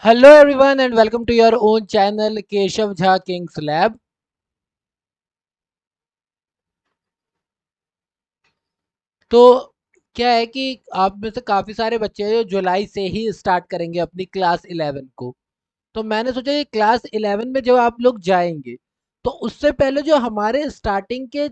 Hello everyone and welcome to your own channel Keshav Jha King's Lab. तो क्या है कि आप में से काफ़ी सारे बच्चे हैं जो जुलाई से ही स्टार्ट करेंगे अपनी क्लास 11 को। तो मैंने सोचा ये क्लास 11 में जब आप लोग जाएंगे तो उससे पहले जो हमारे स्टार्टिंग के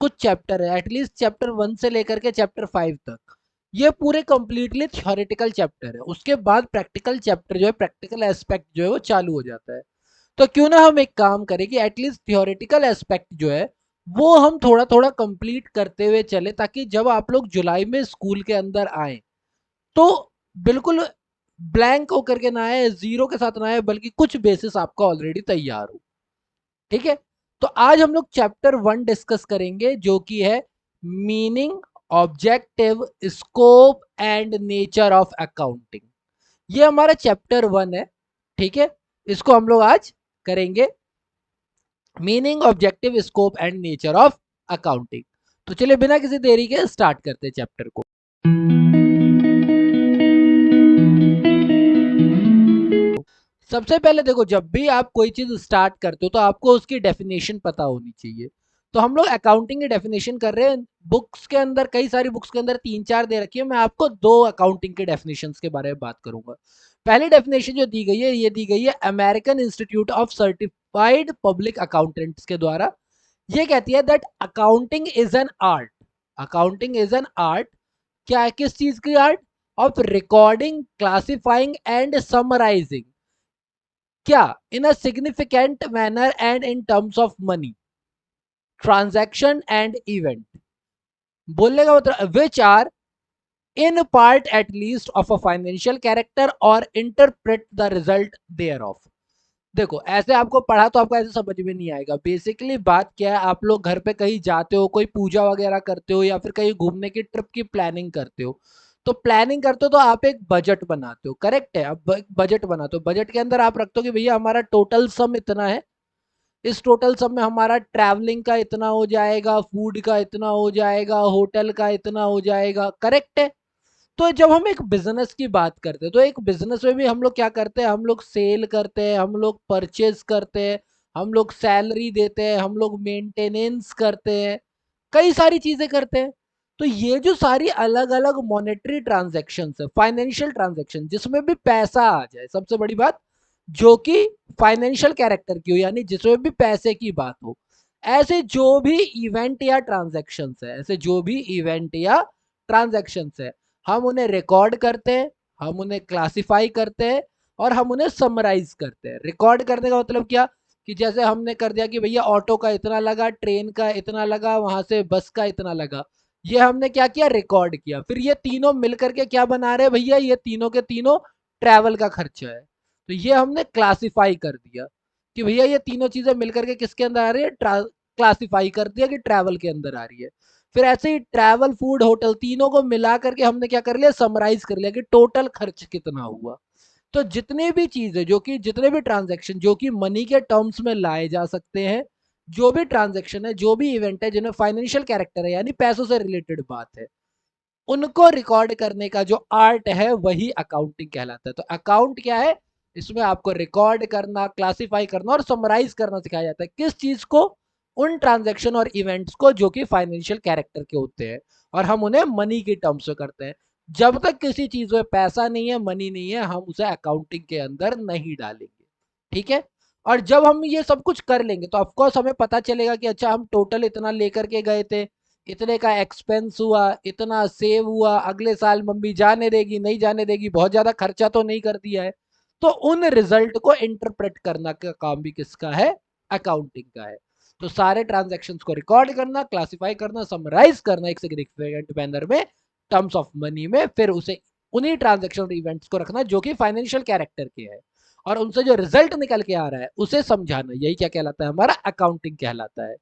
कुछ चैप्टर है एटलीस्ट चैप्टर 1 से लेकर के चैप्टर 5 तक ये पूरे कंप्लीटली थ्योरेटिकल चैप्टर है। उसके बाद प्रैक्टिकल चैप्टर जो है प्रैक्टिकल एस्पेक्ट जो है वो चालू हो जाता है। तो क्यों ना हम एक काम करें कि एटलीस्ट थियोरेटिकल एस्पेक्ट जो है वो हम थोड़ा थोड़ा कंप्लीट करते हुए चले ताकि जब आप लोग जुलाई में स्कूल के अंदर आए तो बिल्कुल ब्लैंक होकर के ना आए, जीरो के साथ ना आए, बल्कि कुछ बेसिस आपका ऑलरेडी तैयार हो। ठीक है। तो आज हम लोग चैप्टर 1 डिस्कस करेंगे जो कि है meaning, objective, scope and nature of accounting. ये हमारा चैप्टर 1 है। ठीक है। इसको हम लोग आज करेंगे meaning, objective, scope and nature of accounting. तो चलिए बिना किसी देरी के स्टार्ट करते हैं चैप्टर को। सबसे पहले देखो, जब भी आप कोई चीज स्टार्ट करते हो तो आपको उसकी डेफिनेशन पता होनी चाहिए। तो हम लोग अकाउंटिंग की डेफिनेशन कर रहे हैं। बुक्स के अंदर, कई सारी बुक्स के अंदर तीन चार दे रखी है, मैं आपको दो अकाउंटिंग के डेफिनेशंस के बारे में बात करूंगा। पहली डेफिनेशन जो दी गई है ये दी गई है American Institute of Certified Public Accountants के द्वारा। ये कहती है that accounting is an art. Accounting is an art. क्या है, किस चीज की art? Of recording, classifying and summarising, क्या, in a significant manner and in terms of money, transaction and event. बोलने का मतलब which are in part at least of a financial character और interpret the result thereof. देखो, ऐसे आपको पढ़ा तो आपको ऐसे समझ में नहीं आएगा। बेसिकली बात क्या है, आप लोग घर पे कहीं जाते हो, कोई पूजा वगैरह करते हो या फिर कहीं घूमने की ट्रिप की प्लानिंग करते हो। तो प्लानिंग करते हो तो आप एक बजट बनाते हो, करेक्ट है। अब बजट बनाते हो, बजट के अंदर आप रखते हो कि भैया हमारा टोटल सम इतना है। इस टोटल सम में हमारा ट्रैवलिंग का इतना हो जाएगा, फूड का इतना हो जाएगा, होटल का इतना हो जाएगा, करेक्ट है। तो जब हम एक बिजनेस की बात करते हैं तो एक बिजनेस में भी हम लोग क्या करते हैं, हम लोग सेल करते हैं, हम लोग परचेज करते हैं, हम लोग सैलरी देते हैं, हम लोग मेंटेनेंस करते हैं, कई सारी चीजें करते हैं। तो ये जो सारी अलग अलग मॉनेटरी ट्रांजेक्शन है, फाइनेंशियल ट्रांजेक्शन, जिसमें भी पैसा आ जाए, सबसे बड़ी बात, जो कि फाइनेंशियल कैरेक्टर की हो, यानी जिसमें भी पैसे की बात हो, ऐसे जो भी इवेंट या ट्रांजेक्शन है, ऐसे जो भी इवेंट या ट्रांजेक्शन है, हम उन्हें रिकॉर्ड करते हैं, हम उन्हें क्लासिफाई करते हैं और हम उन्हें समराइज करते हैं। रिकॉर्ड करने का मतलब क्या, कि जैसे हमने कर दिया कि भैया ऑटो का इतना लगा, ट्रेन का इतना लगा, वहां से बस का इतना लगा, ये हमने क्या किया, रिकॉर्ड किया। फिर ये तीनों मिलकर के क्या बना रहे हैं भैया, ये तीनों के तीनों ट्रैवल का खर्चा है। तो ये हमने क्लासिफाई कर दिया कि भैया ये तीनों चीजें मिलकर के किसके अंदर आ रही है, क्लासिफाई कर दिया कि ट्रैवल के अंदर आ रही है। फिर ऐसे ही ट्रैवल, फूड, होटल, तीनों को मिला करके हमने क्या कर लिया, समराइज कर लिया कि टोटल खर्च कितना हुआ। तो जितने भी चीजें, जो कि जितने भी ट्रांजैक्शन जो कि मनी के टर्म्स में लाए जा सकते हैं, जो भी ट्रांजैक्शन है, जो भी इवेंट है जिन्हें फाइनेंशियल कैरेक्टर है यानी पैसों से रिलेटेड बात है, उनको रिकॉर्ड करने का जो आर्ट है वही अकाउंटिंग कहलाता है। तो अकाउंट क्या है, इसमें आपको रिकॉर्ड करना, क्लासिफाई करना और समराइज करना सिखाया जाता है। किस चीज को? उन ट्रांजैक्शन और इवेंट्स को जो कि फाइनेंशियल कैरेक्टर के होते हैं और हम उन्हें मनी के टर्म्स में करते हैं। जब तक किसी चीज में पैसा नहीं है, मनी नहीं है, हम उसे अकाउंटिंग के अंदर नहीं डालेंगे। ठीक है। और जब हम ये सब कुछ कर लेंगे तो ऑफकोर्स हमें पता चलेगा कि अच्छा हम टोटल इतना लेकर के गए थे, इतने का एक्सपेंस हुआ, इतना सेव हुआ, अगले साल मम्मी जाने देगी नहीं जाने देगी, बहुत ज्यादा खर्चा तो नहीं कर दिया है। तो उन रिजल्ट को इंटरप्रेट करना का काम भी किसका है, अकाउंटिंग का है। तो सारे ट्रांजेक्शन्स को रिकॉर्ड करना, क्लासिफाई करना, समराइज करना एक सिग्निफिकेंट मैनर में, टर्म्स ऑफ मनी में, फिर उसे उन्हीं ट्रांजेक्शन इवेंट्स को रखना जो कि फाइनेंशियल कैरेक्टर के है और उनसे जो रिजल्ट निकल के आ रहा है उसे समझाना, यही क्या कहलाता है, हमारा अकाउंटिंग कहलाता है।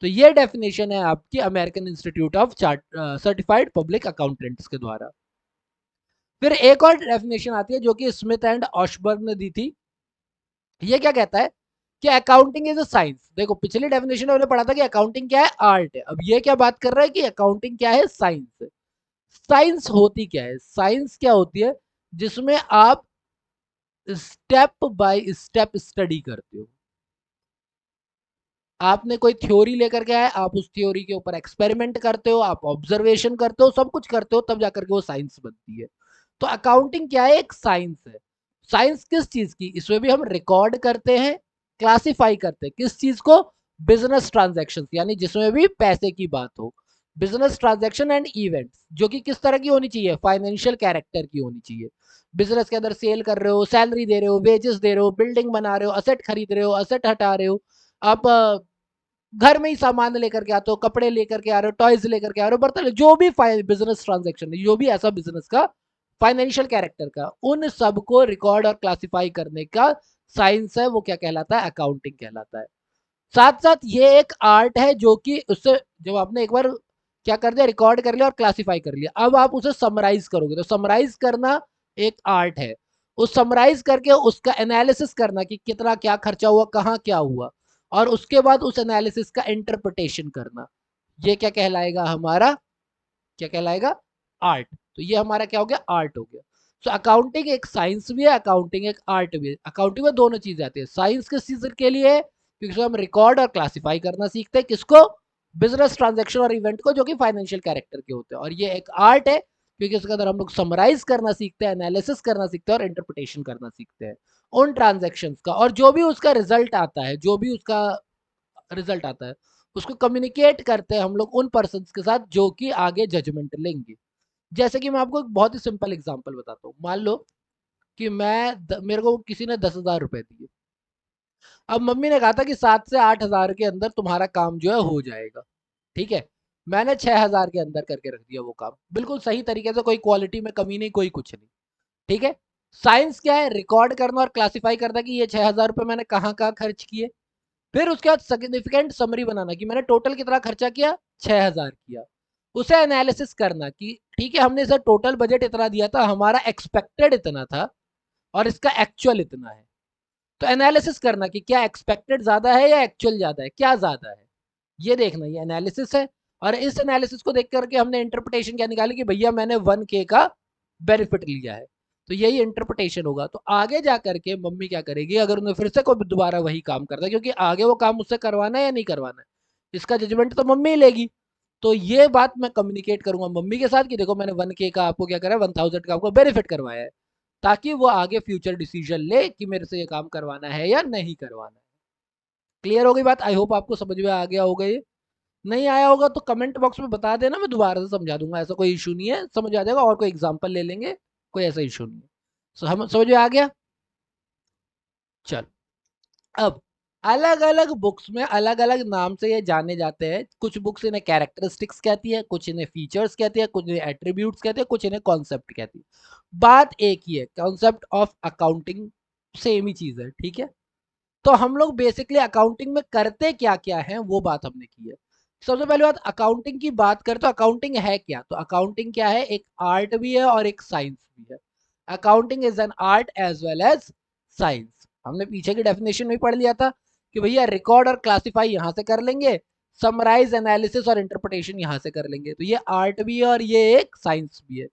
तो ये डेफिनेशन है आपकी American Institute of Certified Public Accountants के द्वारा। फिर एक और डेफिनेशन आती है जो कि स्मिथ एंड ऑशबर्न ने दी थी। ये क्या कहता है कि अकाउंटिंग इज अ साइंस। देखो, पिछली डेफिनेशन में हमने पढ़ा था कि अकाउंटिंग क्या है, आर्ट है। अब ये क्या बात कर रहा है कि अकाउंटिंग क्या है, साइंस। साइंस होती क्या है, साइंस क्या होती है, जिसमें आप स्टेप बाय स्टेप स्टडी करते हो। आपने कोई थ्योरी लेकर के आए, आप उस थ्योरी के ऊपर एक्सपेरिमेंट करते हो, आप ऑब्जर्वेशन करते हो, सब कुछ करते हो, तब जाकर के वो साइंस बनती है। तो अकाउंटिंग क्या है? एक साइंस है। साइंस किस चीज की? इसमें भी हम रिकॉर्ड करते हैं, क्लासिफाई करते हैं। किस चीज को? बिजनेस ट्रांजेक्शन, यानी जिसमें भी पैसे की बात हो। बिजनेस ट्रांजेक्शन एंड इवेंट्स, जो कि किस तरह की होनी चाहिए? फाइनेंशियल कैरेक्टर की होनी चाहिए। बिजनेस के अंदर सेल कर रहे हो, सैलरी दे रहे हो, वेजेस दे रहे हो, बिल्डिंग बना रहे हो, असेट खरीद रहे हो, असेट हटा रहे हो, आप घर में ही सामान लेकर के आते हो, कपड़े लेकर के आ रहे हो, टॉयज लेकर के आ रहे हो, बर्तन, जो भी बिजनेस ट्रांजेक्शन है, जो भी ऐसा बिजनेस का फाइनेंशियल कैरेक्टर का, उन सबको रिकॉर्ड और क्लासिफाई करने का साइंस है, वो क्या कहलाता है? अकाउंटिंग कहलाता है। साथ साथ ये एक आर्ट है, जो कि उससे जब आपने एक बार क्या कर दिया, रिकॉर्ड कर लिया और क्लासिफाई कर लिया, अब आप उसे समराइज करोगे। तो समराइज करना एक आर्ट है। उस समराइज करके उसका एनालिसिस करना कि कितना क्या खर्चा हुआ, कहाँ क्या हुआ, और उसके बाद उस एनालिसिस का इंटरप्रिटेशन करना, ये क्या कहलाएगा? हमारा क्या कहलाएगा? आर्ट। तो ये हमारा क्या हो गया? आर्ट हो गया। सो अकाउंटिंग एक साइंस भी है, अकाउंटिंग एक आर्ट भी है। अकाउंटिंग में दोनों चीज आती है। साइंस किस चीज के लिए है? क्योंकि हम रिकॉर्ड और क्लासिफाई करना सीखते हैं, किसको? बिजनेस ट्रांजेक्शन और इवेंट को, जो कि फाइनेंशियल कैरेक्टर के होते हैं। और ये एक आर्ट है, क्योंकि इसके अंदर हम लोग समराइज करना सीखते हैं, एनालिसिस करना सीखते हैं और इंटरप्रिटेशन करना सीखते हैं उन ट्रांजेक्शन का। और जो भी उसका रिजल्ट आता है, जो भी उसका रिजल्ट आता है, उसको कम्युनिकेट करते हैं हम लोग उन पर्सन के साथ जो कि आगे जजमेंट लेंगे। जैसे कि मैं आपको एक बहुत ही सिंपल एग्जांपल बताता हूँ। मान लो कि मेरे को किसी ने 10,000 रुपए दिए। अब मम्मी ने कहा था कि 7 से 8 हजार के अंदर तुम्हारा काम जो है हो जाएगा। ठीक है, मैंने 6 हजार के अंदर करके रख दिया वो काम, बिल्कुल सही तरीके से, कोई क्वालिटी में कमी नहीं, कोई कुछ नहीं। ठीक है। साइंस क्या है? रिकॉर्ड करना और क्लासिफाई करना कि ये 6 हजार रुपए मैंने कहाँ कहाँ खर्च किए। फिर उसके बाद सिग्निफिकेंट समरी बनाना कि मैंने टोटल कितना खर्चा किया, 6 हजार किया। उसे एनालिसिस करना कि ठीक है, हमने इसे टोटल बजट इतना दिया था, हमारा एक्सपेक्टेड इतना था और इसका एक्चुअल इतना है। तो एनालिसिस करना कि क्या एक्सपेक्टेड ज्यादा है या एक्चुअल ज्यादा है, क्या ज्यादा है, ये देखना, ये एनालिसिस है। और इस एनालिसिस को देख करके हमने इंटरप्रिटेशन क्या निकाली कि भैया मैंने 1K का बेनिफिट लिया है। तो यही इंटरप्रिटेशन होगा। तो आगे जा करके मम्मी क्या करेगी, अगर उन्हें फिर से कोई दोबारा वही काम करता है, क्योंकि आगे वो काम मुझसे करवाना है या नहीं करवाना है, इसका जजमेंट तो मम्मी ही लेगी। तो ये बात मैं कम्युनिकेट करूंगा मम्मी के साथ कि देखो मैंने 1K का आपको क्या करा है, 1000 का आपको बेनिफिट करवाया है, ताकि वो आगे फ्यूचर डिसीजन ले कि मेरे से ये काम करवाना है या नहीं करवाना है। क्लियर हो गई बात? आई होप आपको समझ में आ गया होगा। ये नहीं आया होगा तो कमेंट बॉक्स में बता देना, मैं दोबारा से समझा दूंगा, ऐसा कोई इशू नहीं है, समझ आ जाएगा, और कोई एग्जांपल ले लेंगे, कोई ऐसा इशू नहीं है। हम समझ में आ गया। चल, अब अलग अलग बुक्स में अलग अलग नाम से ये जाने जाते हैं। कुछ बुक्स इन्हें कैरेक्टरिस्टिक्स कहती है, कुछ इन्हें फीचर्स कहती है, कुछ इन्हें एट्रीब्यूट्स कहते हैं, कुछ इन्हें कॉन्सेप्ट कहती है। बात एक ही है, कॉन्सेप्ट ऑफ अकाउंटिंग सेम ही चीज है। ठीक है। तो हम लोग बेसिकली अकाउंटिंग में करते क्या क्या है, वो बात हमने की है। सबसे पहले बात, अकाउंटिंग की बात करें तो अकाउंटिंग है क्या? तो अकाउंटिंग क्या है? एक आर्ट भी है और एक साइंस भी है। Accounting is an art as well as science. हमने पीछे की डेफिनेशन में पढ़ लिया था कि भैया रिकॉर्ड और क्लासिफाई यहां से कर लेंगे, समराइज, एनालिसिस और इंटरप्रिटेशन यहां से कर लेंगे। तो ये आर्ट भी है और ये एक साइंस भी है।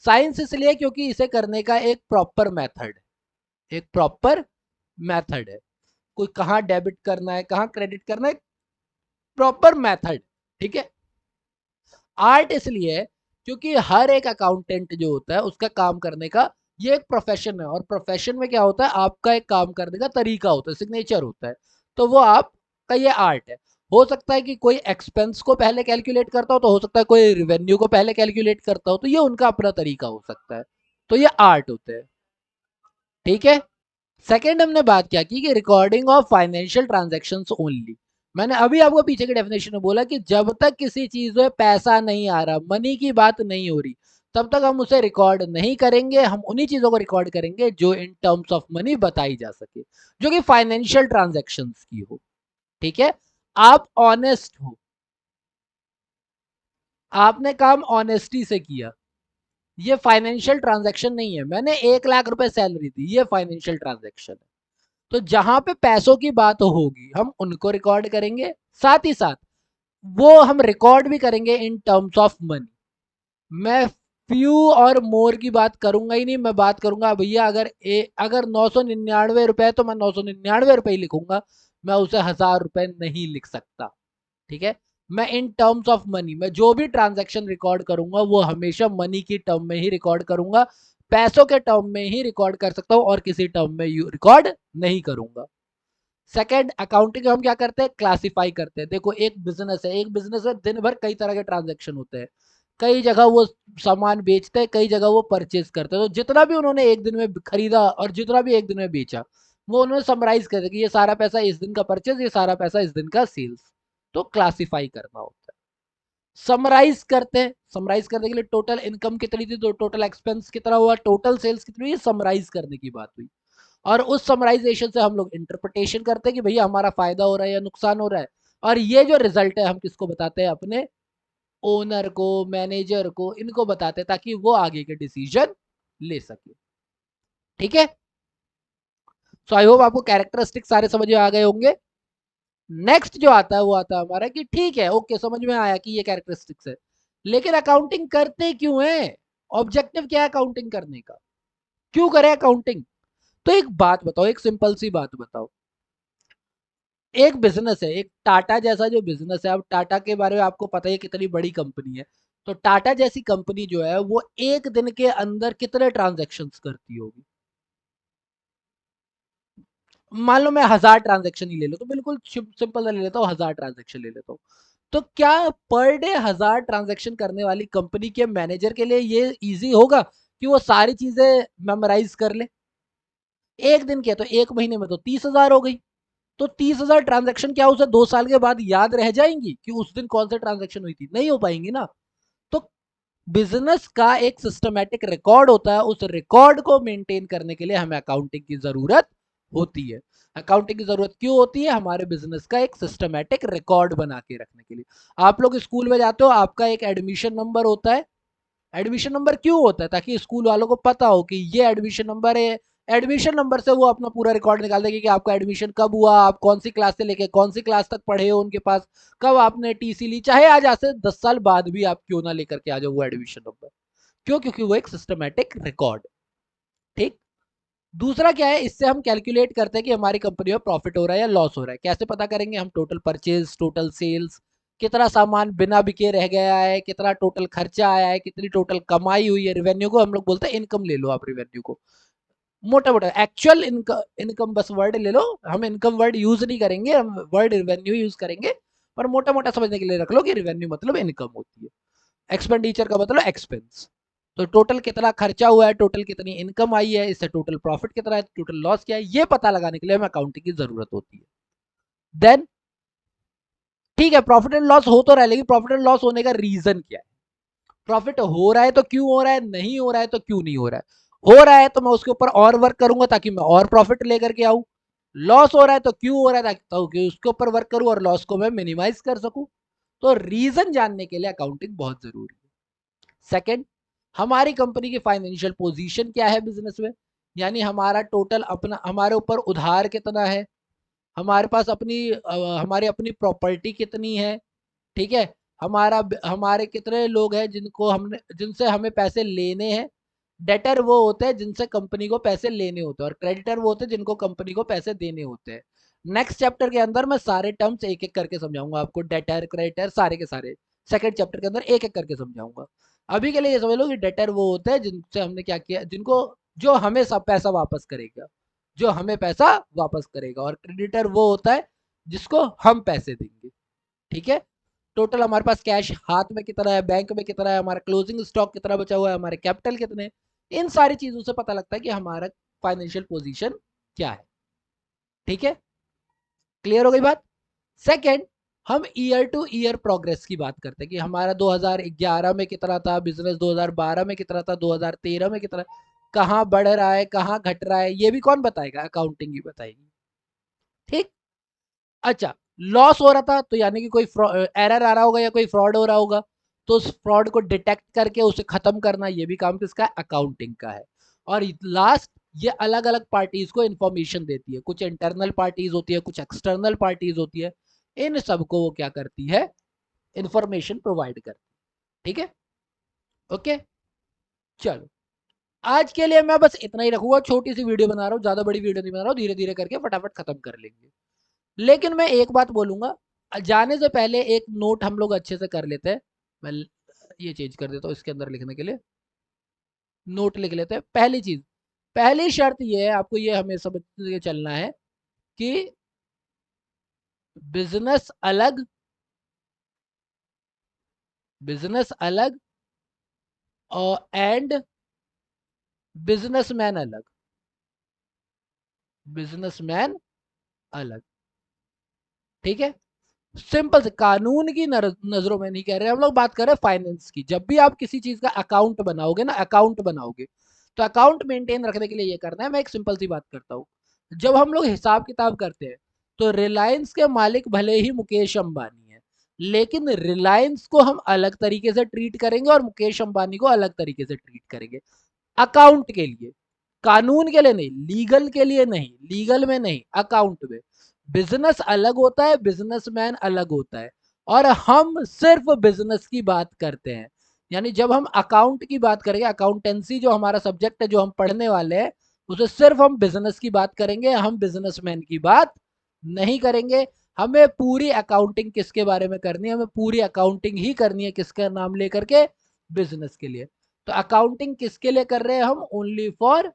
साइंस इसलिए क्योंकि इसे करने का एक प्रॉपर मेथड, एक प्रॉपर मेथड है। कोई कहाँ डेबिट करना है, कहाँ क्रेडिट करना है, प्रॉपर मेथड। ठीक है। आर्ट इसलिए है क्योंकि हर एक अकाउंटेंट जो होता है उसका काम करने का ये एक प्रोफेशन है, और प्रोफेशन में क्या होता है, आपका एक काम करने का तरीका होता है, सिग्नेचर होता है। तो वो आपका ये आर्ट है। हो सकता है कि कोई एक्सपेंस को पहले कैलकुलेट करता हो, तो हो सकता है कोई रिवेन्यू को पहले कैलकुलेट करता हो, तो ये उनका अपना तरीका हो सकता है। तो ये आर्ट होते हैं। ठीक है। सेकेंड हमने बात क्या की कि recording of financial transaction only. मैंने अभी आपको पीछे के डेफिनेशन में बोला कि जब तक किसी चीज में पैसा नहीं आ रहा, मनी की बात नहीं हो रही, तब तक हम उसे रिकॉर्ड नहीं करेंगे। हम उन्हीं चीजों को रिकॉर्ड करेंगे जो इन टर्म्स ऑफ मनी बताई जा सके, जो कि फाइनेंशियल ट्रांजेक्शन की हो। ठीक है। आप ऑनेस्ट हो, आपने काम ऑनेस्टी से किया, ये फाइनेंशियल ट्रांजेक्शन नहीं है। मैंने 1 लाख रुपए सैलरी दी, ये फाइनेंशियल ट्रांजेक्शन है। तो जहां पे पैसों की बात होगी हम उनको रिकॉर्ड करेंगे, साथ ही साथ वो हम रिकॉर्ड भी करेंगे इन टर्म्स ऑफ मनी। मैं फ्यू और मोर की बात करूंगा ही नहीं, मैं बात करूंगा भैया अगर 999 रुपए तो मैं 999 रुपए ही लिखूंगा, मैं उसे 1000 रुपए नहीं लिख सकता। ठीक है, मैं इन टर्म्स ऑफ मनी में जो भी ट्रांजैक्शन रिकॉर्ड करूंगा वो हमेशा मनी की टर्म में ही रिकॉर्ड करूंगा, पैसों के टर्म में ही रिकॉर्ड कर सकता हूं और किसी टर्म में रिकॉर्ड नहीं करूंगा। सेकेंड, अकाउंटिंग हम क्या करते हैं, क्लासिफाई करते हैं। देखो एक बिजनेस है, एक बिजनेस में दिन भर कई तरह के ट्रांजेक्शन होते हैं, कई जगह वो सामान बेचते हैं, कई जगह वो परचेज करते हैं। तो जितना भी उन्होंने एक दिन में खरीदा और जितना भी एक दिन में बेचा, वो उन्होंने समराइज कर दिया कि ये सारा पैसा इस दिन का परचेज, ये सारा पैसा इस दिन का सेल्स। तो क्लासिफाई करना होता है। समराइज करते हैं, समराइज करने के लिए टोटल इनकम कितनी थी, तो टोटल एक्सपेंस कितना हुआ, टोटल सेल्स कितनी हुई, समराइज करने की बात हुई। और उस समराइजेशन से हम लोग इंटरप्रिटेशन करते हैं कि भैया हमारा फायदा हो रहा है या नुकसान हो रहा है। और ये जो रिजल्ट है हम किसको बताते हैं, अपने ओनर को, मैनेजर को, इनको बताते हैं ताकि वो आगे के डिसीजन ले सके। ठीक है, सो आई होप आपको कैरेक्टरिस्टिक सारे समझ में आ गए होंगे। नेक्स्ट जो आता है वो आता है हमारा कि ठीक है, ओके, समझ में आया कि ये कैरेक्टरिस्टिक्स है, लेकिन अकाउंटिंग करते क्यों है, ऑब्जेक्टिव क्या है अकाउंटिंग करने का, क्यों करें अकाउंटिंग। तो एक बात बताओ, एक सिंपल सी बात बताओ, एक बिजनेस है, एक टाटा जैसा जो बिजनेस है, अब टाटा के बारे में आपको पता है कितनी बड़ी कंपनी है। तो टाटा जैसी कंपनी जो है वो एक दिन के अंदर कितने ट्रांजैक्शंस करती होगी, मान लो मैं 1000 ट्रांजैक्शन ही ले लो, तो बिल्कुल सिंपल ले लेता हूँ, 1000 ट्रांजैक्शन ले लेता हूँ। तो क्या पर डे 1000 ट्रांजैक्शन करने वाली कंपनी के मैनेजर के लिए ये इजी होगा कि वो सारी चीजें मेमोराइज कर ले। एक दिन किया तो एक महीने में तो 30,000 हो गई। तो 30,000 ट्रांजैक्शन क्या उसे 2 साल के बाद याद रह जाएंगी कि उस दिन कौन सी ट्रांजैक्शन हुई थी, नहीं हो पाएंगी ना। तो बिजनेस का एक सिस्टमैटिक रिकॉर्ड होता है, उस रिकॉर्ड को मेंटेन करने के लिए हमें अकाउंटिंग की जरूरत होती है। अकाउंटिंग की जरूरत क्यों होती है, हमारे बिजनेस का एक सिस्टमैटिक रिकॉर्ड बना के रखने के लिए। आप लोग स्कूल में जाते हो, आपका एक एडमिशन नंबर होता है। एडमिशन नंबर क्यों होता है, ताकि स्कूल वालों को पता हो कि ये एडमिशन नंबर है। एडमिशन नंबर से वो अपना पूरा रिकॉर्ड निकाल देंगे कि आपका एडमिशन कब हुआ, आप कौन सी क्लास से लेके कौन सी क्लास तक पढ़े हो उनके पास, कब आपने टीसी ली, चाहे आज से 10 साल बाद भी आप क्यों ना लेकर के आ जाओ वो एडमिशन नंबर। क्यों, क्योंकि वो एक सिस्टमैटिक रिकॉर्ड। ठीक। दूसरा क्या है, इससे हम कैलकुलेट करते हैं कि हमारी कंपनी में प्रॉफिट हो रहा है या लॉस हो रहा है। कैसे पता करेंगे, हम टोटल परचेज, टोटल सेल्स, कितना सामान बिना बिके रह गया है, कितना टोटल खर्चा आया है, कितनी टोटल कमाई हुई है, रेवेन्यू को हम लोग बोलते हैं इनकम, ले लो आप रेवेन्यू को, मोटा मोटा एक्चुअल इनकम, इनकम बस वर्ड ले लो, हम इनकम वर्ड यूज नहीं करेंगे, हम वर्ड रेवेन्यू यूज करेंगे। पर मोटा मोटा समझने के लिए रख लो कि रेवेन्यू मतलब इनकम होती है, एक्सपेंडिचर का मतलब एक्सपेंस। तो टोटल कितना खर्चा हुआ है, टोटल कितनी इनकम आई है, इससे टोटल प्रॉफिट कितना है, टोटल लॉस क्या है, ये पता लगाने के लिए हमें अकाउंटिंग की जरूरत होती है। देन ठीक है, प्रॉफिट एंड लॉस हो तो रहा है, लेकिन प्रॉफिट एंड लॉस होने का रीजन क्या है। प्रॉफिट हो रहा है तो क्यों हो रहा है, नहीं हो रहा है तो क्यों नहीं हो रहा है। हो रहा है तो मैं उसके ऊपर और वर्क करूंगा ताकि मैं और प्रॉफिट लेकर के आऊं। लॉस हो रहा है तो क्यों हो रहा है, ताकि उसके ऊपर वर्क करूं और लॉस को मैं मिनिमाइज कर सकूं। तो रीजन जानने के लिए अकाउंटिंग बहुत जरूरी है। सेकंड, हमारी कंपनी की फाइनेंशियल पोजीशन क्या है बिजनेस में, यानी हमारा टोटल अपना, हमारे ऊपर उधार कितना है, हमारे पास हमारी अपनी प्रॉपर्टी कितनी है। ठीक है, हमारे कितने लोग हैं जिनको हमने, जिनसे हमें पैसे लेने हैं। डेटर वो होते हैं जिनसे कंपनी को पैसे लेने होते हैं, और क्रेडिटर वो होते हैं जिनको कंपनी को पैसे देने होते हैं। नेक्स्ट चैप्टर के अंदर मैं सारे टर्म्स एक एक करके समझाऊंगा आपको, डेटर क्रेडिटर सारे के सारे सेकंड चैप्टर के अंदर एक एक करके समझाऊंगा। अभी के लिए ये समझ लो कि डेटर वो होते हैं जिनसे हमने क्या किया, जिनको, जो हमें सब पैसा वापस करेगा, जो हमें पैसा वापस करेगा। और क्रेडिटर वो होता है जिसको हम पैसे देंगे। ठीक है, टोटल हमारे पास कैश हाथ में कितना है, बैंक में कितना है, हमारा क्लोजिंग स्टॉक कितना बचा हुआ है, हमारे कैपिटल कितने, इन सारी चीजों से पता लगता है कि हमारा फाइनेंशियल पोजीशन क्या है। ठीक है, क्लियर हो गई बात। सेकंड, हम ईयर टू ईयर प्रोग्रेस की बात करते हैं कि हमारा 2011 में कितना था बिजनेस, 2012 में कितना था, 2013 में कितना, कहाँ बढ़ रहा है, कहाँ घट रहा है, ये भी कौन बताएगा, अकाउंटिंग ही बताएगी। ठीक। अच्छा, लॉस हो रहा था तो यानी कि कोई एरर आ रहा होगा या कोई फ्रॉड हो रहा होगा, तो उस फ्रॉड को डिटेक्ट करके उसे खत्म करना, ये भी काम किसका है, अकाउंटिंग का है। और लास्ट, ये अलग अलग पार्टीज को इंफॉर्मेशन देती है, कुछ इंटरनल पार्टीज होती है, कुछ एक्सटर्नल पार्टीज होती है, इन सबको वो क्या करती है, इंफॉर्मेशन प्रोवाइड करती है। ठीक है, ओके। चलो आज के लिए मैं बस इतना ही रखूंगा, छोटी सी वीडियो बना रहा हूँ, ज्यादा बड़ी वीडियो नहीं बना रहा हूँ, धीरे धीरे करके फटाफट खत्म कर लेंगे। लेकिन मैं एक बात बोलूंगा, जाने से पहले एक नोट हम लोग अच्छे से कर लेते हैं। मैं ये चेंज कर देता हूँ इसके अंदर लिखने के लिए, नोट लिख लेते हैं। पहली चीज, पहली शर्त ये है, आपको ये हमें समझ के चलना है कि बिजनेस अलग, बिजनेस अलग और एंड बिजनेसमैन अलग, बिजनेसमैन अलग। ठीक है, सिंपल से, कानून की नजरों में नहीं कह रहे हम लोग, बात कर रहे हैं फाइनेंस की। जब भी आप किसी चीज का अकाउंट बनाओगे ना, अकाउंट बनाओगे, तो अकाउंट मेंटेन रखने के लिए ये करना है। मैं एक सिंपल सी बात करता हूँ, जब हम लोग हिसाब किताब करते हैं, तो रिलायंस के मालिक भले ही मुकेश अंबानी है, लेकिन रिलायंस को हम अलग तरीके से ट्रीट करेंगे और मुकेश अंबानी को अलग तरीके से ट्रीट करेंगे, अकाउंट के लिए। कानून के लिए नहीं, लीगल के लिए नहीं, लीगल में नहीं, अकाउंट में। बिजनेस अलग होता है, बिजनेसमैन अलग होता है, और हम सिर्फ बिजनेस की बात करते हैं। यानी जब हम अकाउंट की बात करेंगे, अकाउंटेंसी जो हमारा सब्जेक्ट है, जो हम पढ़ने वाले हैं, उसे सिर्फ हम बिजनेस की बात करेंगे, हम बिजनेसमैन की बात नहीं करेंगे। हमें पूरी अकाउंटिंग किसके बारे में करनी है, हमें पूरी अकाउंटिंग ही करनी है, किसका नाम लेकर के, बिजनेस के लिए। तो अकाउंटिंग किसके लिए कर रहे हैं हम, ओनली फॉर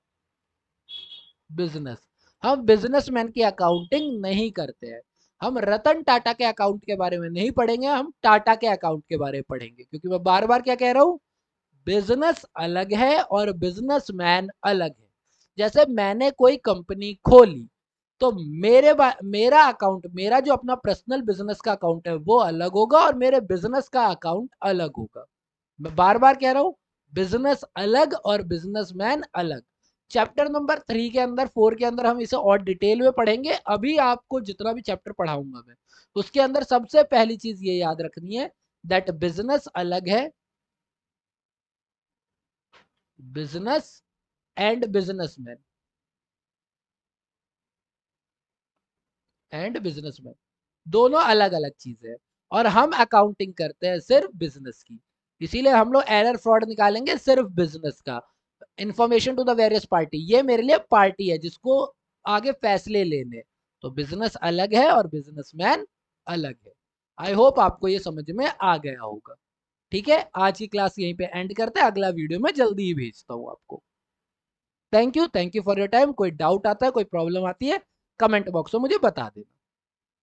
बिजनेस। हम बिजनेसमैन की अकाउंटिंग नहीं करते हैं। हम रतन टाटा के अकाउंट के बारे में नहीं पढ़ेंगे, हम टाटा के अकाउंट के बारे में पढ़ेंगे, क्योंकि मैं बार बार क्या कह रहा हूं, बिजनेस अलग है और बिजनेसमैन अलग है। जैसे मैंने कोई कंपनी खोली, तो मेरा अकाउंट, मेरा जो अपना पर्सनल बिजनेस का अकाउंट है वो अलग होगा, और मेरे बिजनेस का अकाउंट अलग होगा। मैं बार बार कह रहा हूं, बिजनेस अलग और बिजनेसमैन अलग। चैप्टर नंबर 3 के अंदर, 4 के अंदर हम इसे और डिटेल में पढ़ेंगे। अभी आपको जितना भी चैप्टर पढ़ाऊंगा मैं, उसके अंदर सबसे पहली चीज ये याद रखनी है, दैट बिजनेस अलग है, बिजनेस एंड बिजनेसमैन दोनों अलग अलग चीजें हैं, और हम अकाउंटिंग करते हैं सिर्फ बिजनेस की। इसीलिए हम लोग एरर फ्रॉड निकालेंगे सिर्फ बिजनेस का। Information to the various party, ये मेरे लिए पार्टी है जिसको आगे फैसले लेने। तो बिजनेस अलग है और बिजनेसमैन अलग है। आई होप आपको ये समझ में आ गया होगा। ठीक है, आज की क्लास यहीं पे एंड करते हैं, अगला वीडियो में जल्दी ही भेजता हूँ आपको। Thank you for your time. कोई डाउट आता है, कोई प्रॉब्लम आती है, कमेंट बॉक्स में मुझे बता देना।